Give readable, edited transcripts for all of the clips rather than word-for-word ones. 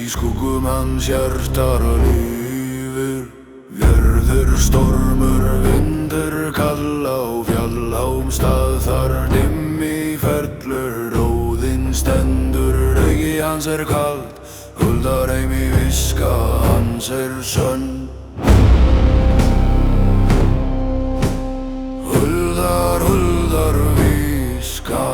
Í skuggum hans hjartar lífir. Vörður stormur, vindur kalla á fjallhám stað. Þar dimmi ferlur, róðinn stendur. Augi hans kalt, huldarheimi viska hans sönn. Huldar viska.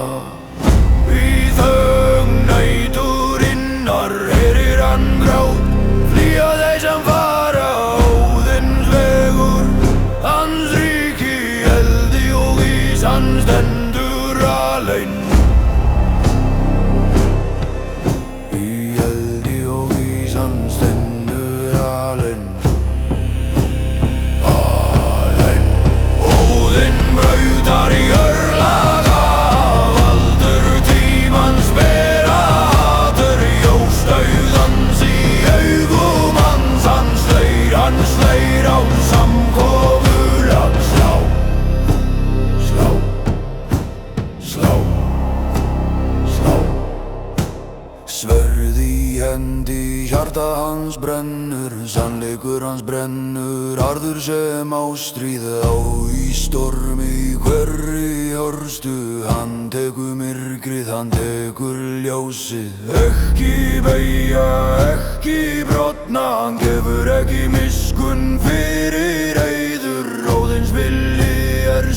Í þögn næturinnar heyrir hann grát. Flýja þeir sem fara óðins vegur. Hans ríki eldi og ís, hann stendur aleinn. Í eldi og ís, hann stendur aleinn. Óðinn brautar í örlaga, valdur tímans bera hatur. Jóstauðans í augum hans, hann sleir á samkomulag. Slá. Sverð í hendi, hjarta hans brennur, sannleikur hans brennur, harður sem ástríð á í stormi hverri hörstu. Hann tekur myrkrið, hann tekur ljósið. Ekki beygja, ekki brotna, hann gefur ekki miskunn fyrir eyður. Óðins vilji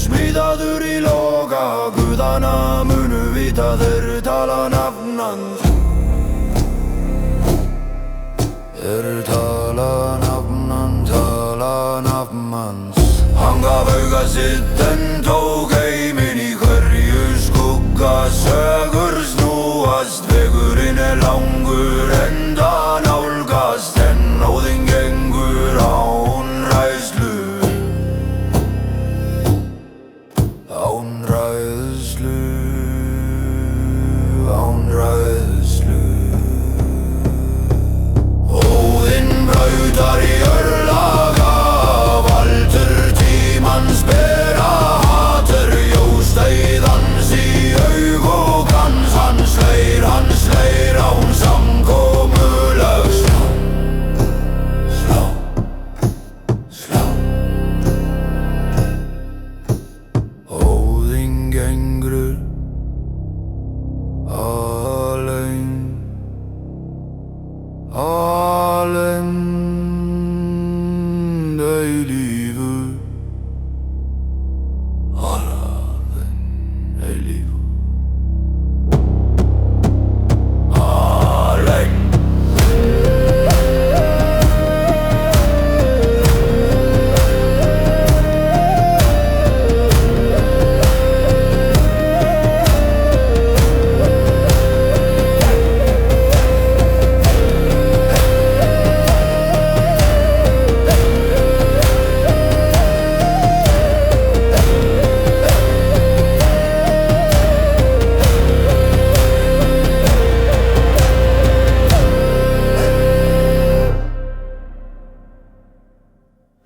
smíðaður í loga, guðana munu vita þeir tala nafn hans. Tala nafn hans. Hann gaf auga sitt en tók heiminn. Í hverju skugga sögur snúast. Vegurinn langur enda nálgast, en Óðinn gengur án ræðslu. Án ræðslu. Brautar í örlaga, valdur tímans bera hatur. Jóstauðans í augum hans, hann sleir án samkomulag. Slá. Óðinn gengur aleinn.